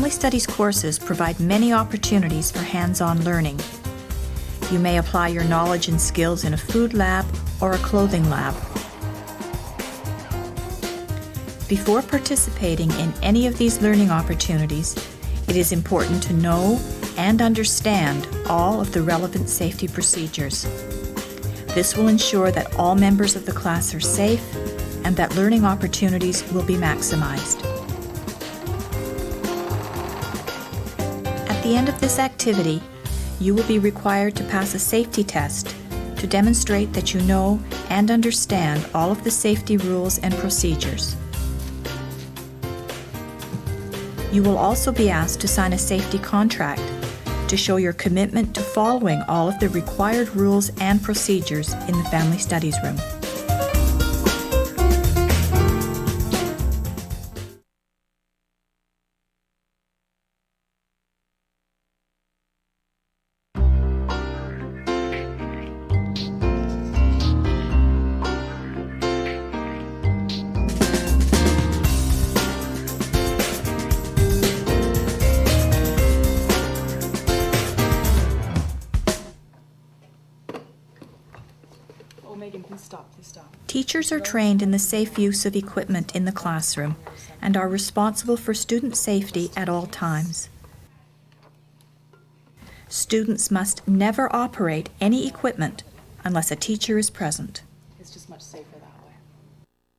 Family Studies courses provide many opportunities for hands-on learning. You may apply your knowledge and skills in a food lab or a clothing lab. Before participating in any of these learning opportunities, it is important to know and understand all of the relevant safety procedures. This will ensure that all members of the class are safe and that learning opportunities will be maximized. At the end of this activity, you will be required to pass a safety test to demonstrate that you know and understand all of the safety rules and procedures. You will also be asked to sign a safety contract to show your commitment to following all of the required rules and procedures in the Family Studies room. Teachers are trained in the safe use of equipment in the classroom and are responsible for student safety at all times. Students must never operate any equipment unless a teacher is present. It's just much safer that way.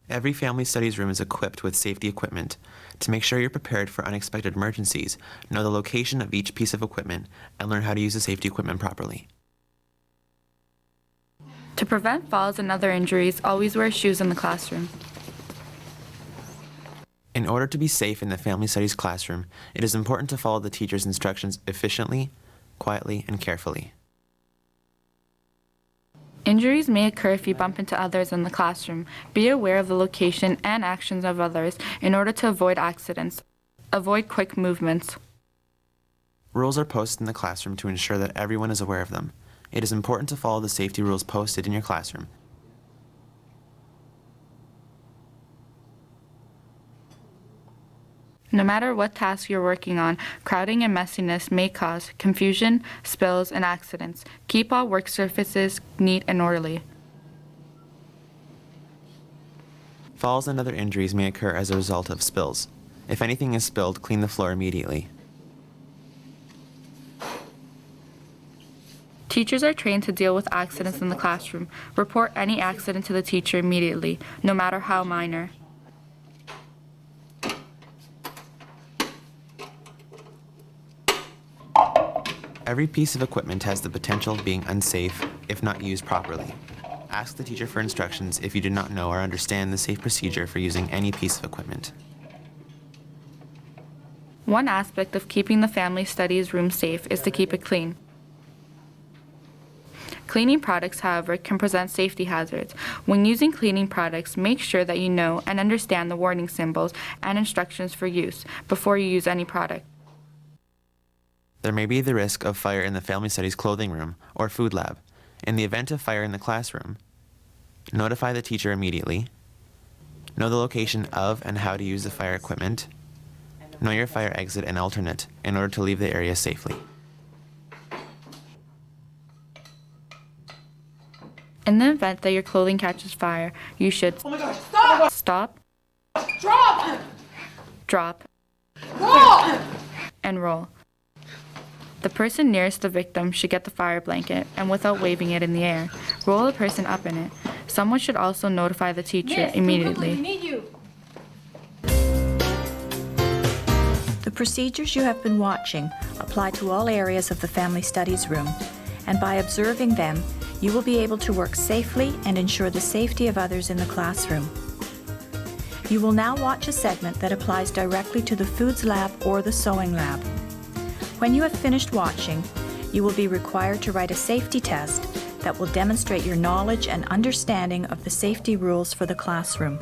Every Family Studies room is equipped with safety equipment. To make sure you're prepared for unexpected emergencies, know the location of each piece of equipment and learn how to use the safety equipment properly. To prevent falls and other injuries, always wear shoes in the classroom. In order to be safe in the Family Studies classroom, it is important to follow the teacher's instructions efficiently, quietly, and carefully. Injuries may occur if you bump into others in the classroom. Be aware of the location and actions of others in order to avoid accidents. Avoid quick movements. Rules are posted in the classroom to ensure that everyone is aware of them. It is important to follow the safety rules posted in your classroom. No matter what task you're working on, crowding and messiness may cause confusion, spills, and accidents. Keep all work surfaces neat and orderly. Falls and other injuries may occur as a result of spills. If anything is spilled, clean the floor immediately. Teachers are trained to deal with accidents in the classroom. Report any accident to the teacher immediately, no matter how minor. Every piece of equipment has the potential of being unsafe if not used properly. Ask the teacher for instructions if you do not know or understand the safe procedure for using any piece of equipment. One aspect of keeping the Family Studies room safe is to keep it clean. Cleaning products, however, can present safety hazards. When using cleaning products, make sure that you know and understand the warning symbols and instructions for use before you use any product. There may be the risk of fire in the Family Studies clothing room or food lab. In the event of fire in the classroom, notify the teacher immediately. Know the location of and how to use the fire equipment. Know your fire exit and alternate in order to leave the area safely. In the event that your clothing catches fire, you should stop, drop, Roll! and roll. The person nearest the victim should get the fire blanket and, without waving it in the air, roll the person up in it. Someone should also notify the teacher immediately. We need you. The procedures you have been watching apply to all areas of the Family Studies room, and by observing them, you will be able to work safely and ensure the safety of others in the classroom. You will now watch a segment that applies directly to the Foods Lab or the Sewing Lab. When you have finished watching, you will be required to write a safety test that will demonstrate your knowledge and understanding of the safety rules for the classroom.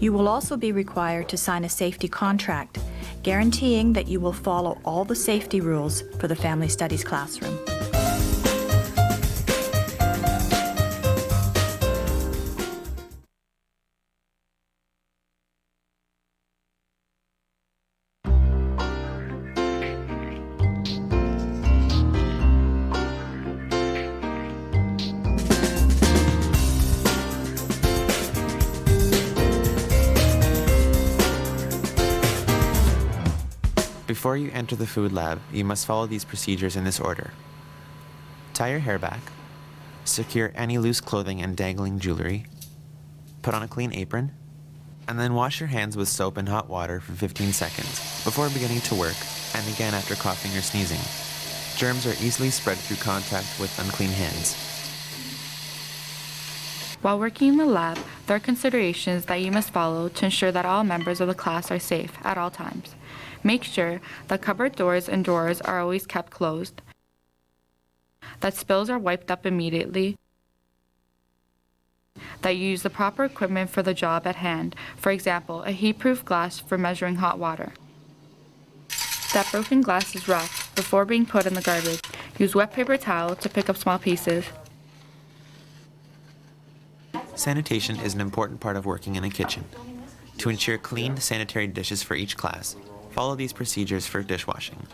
You will also be required to sign a safety contract, guaranteeing that you will follow all the safety rules for the Family Studies classroom. Before you enter the food lab, you must follow these procedures in this order. Tie your hair back, secure any loose clothing and dangling jewelry, put on a clean apron, and then wash your hands with soap and hot water for 15 seconds before beginning to work, and again after coughing or sneezing. Germs are easily spread through contact with unclean hands. While working in the lab, there are considerations that you must follow to ensure that all members of the class are safe at all times. Make sure that cupboard doors and drawers are always kept closed, that spills are wiped up immediately, that you use the proper equipment for the job at hand, for example, a heat-proof glass for measuring hot water, that broken glass is rough before being put in the garbage. Use wet paper towel to pick up small pieces. Sanitation is an important part of working in a kitchen. To ensure clean, sanitary dishes for each class, follow these procedures for dishwashing.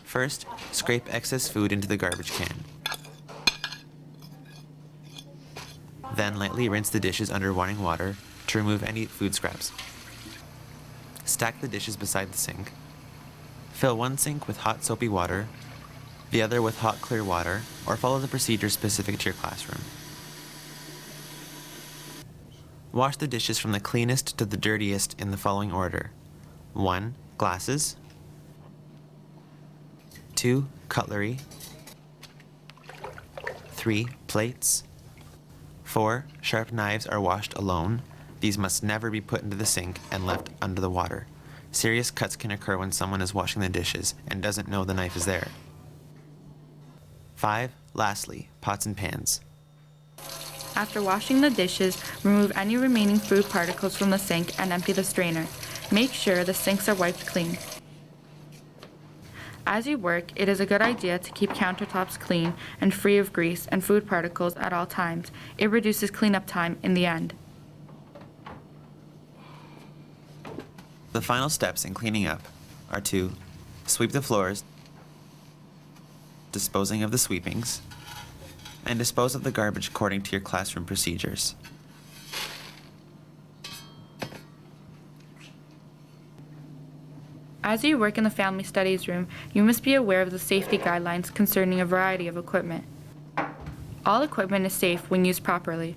First, scrape excess food into the garbage can. Then lightly rinse the dishes under running water to remove any food scraps. Stack the dishes beside the sink. Fill one sink with hot soapy water, the other with hot clear water, or follow the procedure specific to your classroom. Wash the dishes from the cleanest to the dirtiest in the following order. 1. Glasses. 2. Cutlery. 3. Plates. 4. Sharp knives are washed alone. These must never be put into the sink and left under the water. Serious cuts can occur when someone is washing the dishes and doesn't know the knife is there. 5. Lastly, pots and pans. After washing the dishes, remove any remaining food particles from the sink and empty the strainer. Make sure the sinks are wiped clean. As you work, it is a good idea to keep countertops clean and free of grease and food particles at all times. It reduces cleanup time in the end. The final steps in cleaning up are to sweep the floors, disposing of the sweepings, and dispose of the garbage according to your classroom procedures. As you work in the family studies room, you must be aware of the safety guidelines concerning a variety of equipment. All equipment is safe when used properly.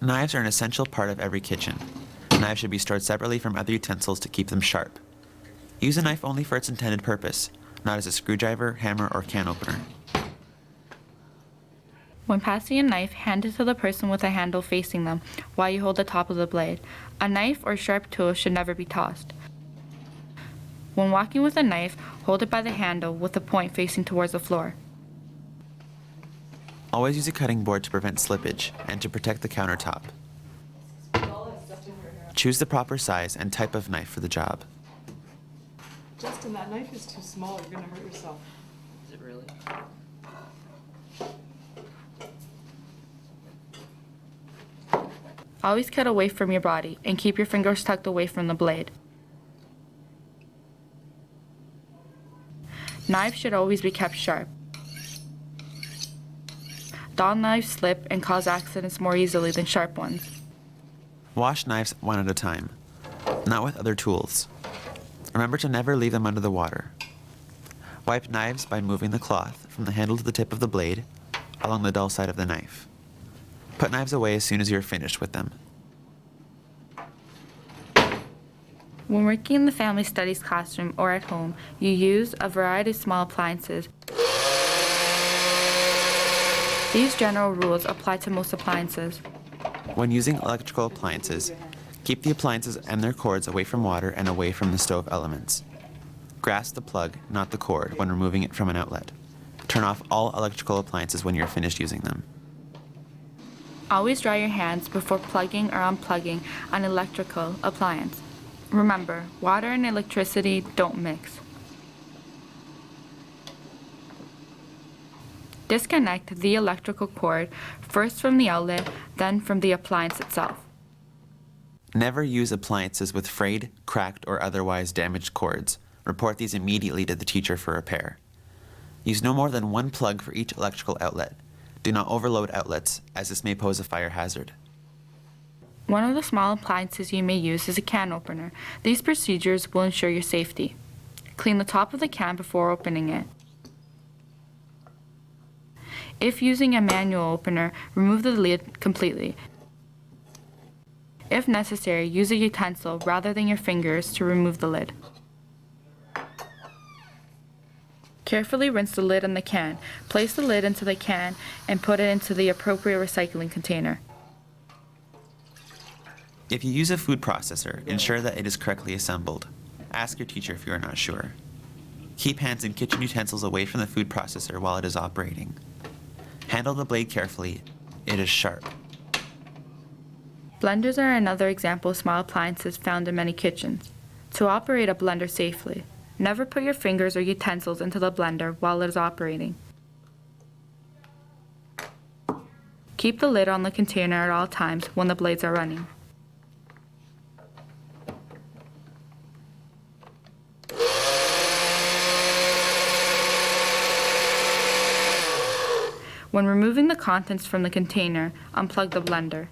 Knives are an essential part of every kitchen. Knives should be stored separately from other utensils to keep them sharp. Use a knife only for its intended purpose, not as a screwdriver, hammer, or can opener. When passing a knife, hand it to the person with a handle facing them while you hold the top of the blade. A knife or sharp tool should never be tossed. When walking with a knife, hold it by the handle with the point facing towards the floor. Always use a cutting board to prevent slippage and to protect the countertop. Choose the proper size and type of knife for the job. Justin, that knife is too small. You're gonna hurt yourself. Is it really? Always cut away from your body and keep your fingers tucked away from the blade. Knives should always be kept sharp. Dull knives slip and cause accidents more easily than sharp ones. Wash knives one at a time, not with other tools. Remember to never leave them under the water. Wipe knives by moving the cloth from the handle to the tip of the blade along the dull side of the knife. Put knives away as soon as you're finished with them. When working in the family studies classroom or at home, you use a variety of small appliances. These general rules apply to most appliances. When using electrical appliances, keep the appliances and their cords away from water and away from the stove elements. Grasp the plug, not the cord, when removing it from an outlet. Turn off all electrical appliances when you're finished using them. Always dry your hands before plugging or unplugging an electrical appliance. Remember, water and electricity don't mix. Disconnect the electrical cord first from the outlet, then from the appliance itself. Never use appliances with frayed, cracked, or otherwise damaged cords. Report these immediately to the teacher for repair. Use no more than one plug for each electrical outlet. Do not overload outlets, as this may pose a fire hazard. One of the small appliances you may use is a can opener. These procedures will ensure your safety. Clean the top of the can before opening it. If using a manual opener, remove the lid completely. If necessary, use a utensil rather than your fingers to remove the lid. Carefully rinse the lid on the can. Place the lid into the can and put it into the appropriate recycling container. If you use a food processor, ensure that it is correctly assembled. Ask your teacher if you are not sure. Keep hands and kitchen utensils away from the food processor while it is operating. Handle the blade carefully. It is sharp. Blenders are another example of small appliances found in many kitchens. To operate a blender safely, never put your fingers or utensils into the blender while it is operating. Keep the lid on the container at all times when the blades are running. When removing the contents from the container, unplug the blender.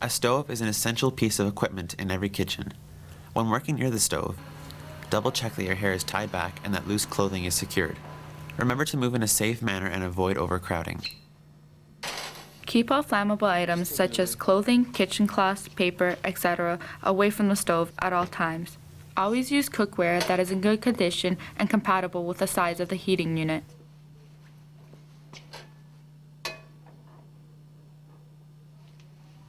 A stove is an essential piece of equipment in every kitchen. When working near the stove, double check that your hair is tied back and that loose clothing is secured. Remember to move in a safe manner and avoid overcrowding. Keep all flammable items such as clothing, kitchen cloths, paper, etc. away from the stove at all times. Always use cookware that is in good condition and compatible with the size of the heating unit.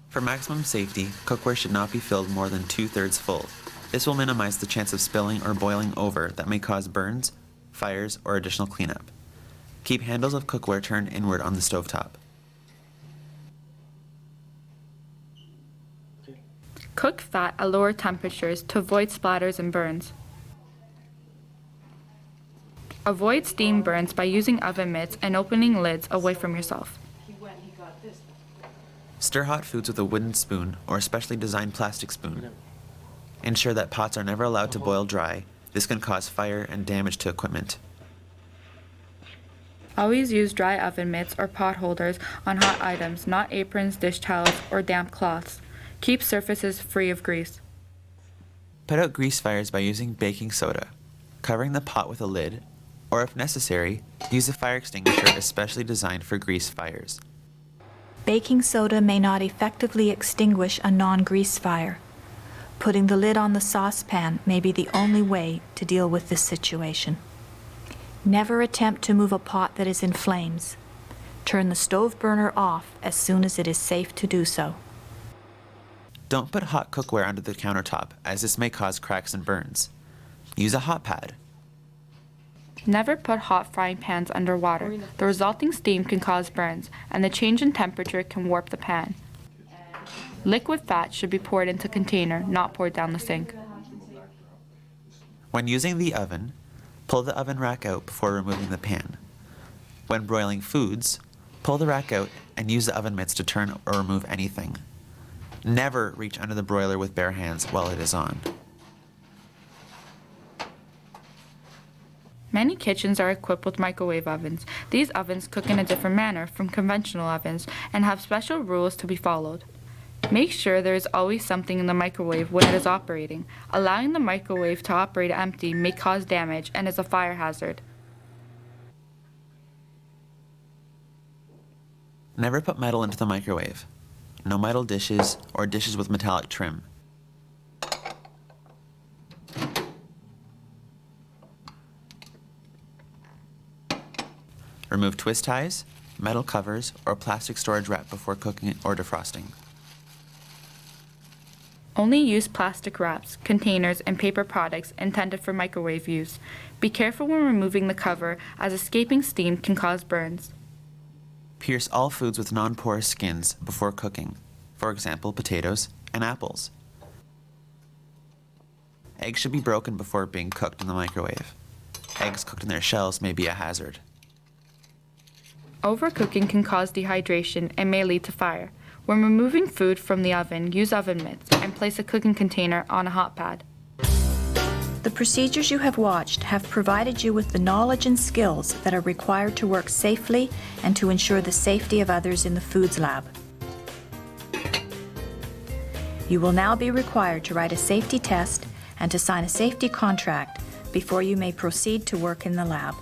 For maximum safety, cookware should not be filled more than 2/3 full. This will minimize the chance of spilling or boiling over that may cause burns, fires, or additional cleanup. Keep handles of cookware turned inward on the stovetop. Cook fat at lower temperatures to avoid splatters and burns. Avoid steam burns by using oven mitts and opening lids away from yourself. He got this. Stir hot foods with a wooden spoon or a specially designed plastic spoon. Ensure that pots are never allowed to boil dry. This can cause fire and damage to equipment. Always use dry oven mitts or pot holders on hot items, not aprons, dish towels, or damp cloths. Keep surfaces free of grease. Put out grease fires by using baking soda, covering the pot with a lid, or if necessary, use a fire extinguisher especially designed for grease fires. Baking soda may not effectively extinguish a non-grease fire. Putting the lid on the saucepan may be the only way to deal with this situation. Never attempt to move a pot that is in flames. Turn the stove burner off as soon as it is safe to do so. Don't put hot cookware under the countertop, as this may cause cracks and burns. Use a hot pad. Never put hot frying pans under water. The resulting steam can cause burns, and the change in temperature can warp the pan. Liquid fat should be poured into a container, not poured down the sink. When using the oven, pull the oven rack out before removing the pan. When broiling foods, pull the rack out and use the oven mitts to turn or remove anything. Never reach under the broiler with bare hands while it is on. Many kitchens are equipped with microwave ovens. These ovens cook in a different manner from conventional ovens and have special rules to be followed. Make sure there is always something in the microwave when it is operating. Allowing the microwave to operate empty may cause damage and is a fire hazard. Never put metal into the microwave. No metal dishes or dishes with metallic trim. Remove twist ties, metal covers, or plastic storage wrap before cooking or defrosting. Only use plastic wraps, containers, and paper products intended for microwave use. Be careful when removing the cover, as escaping steam can cause burns. Pierce all foods with non-porous skins before cooking, for example, potatoes and apples. Eggs should be broken before being cooked in the microwave. Eggs cooked in their shells may be a hazard. Overcooking can cause dehydration and may lead to fire. When removing food from the oven, use oven mitts and place a cooking container on a hot pad. The procedures you have watched have provided you with the knowledge and skills that are required to work safely and to ensure the safety of others in the foods lab. You will now be required to write a safety test and to sign a safety contract before you may proceed to work in the lab.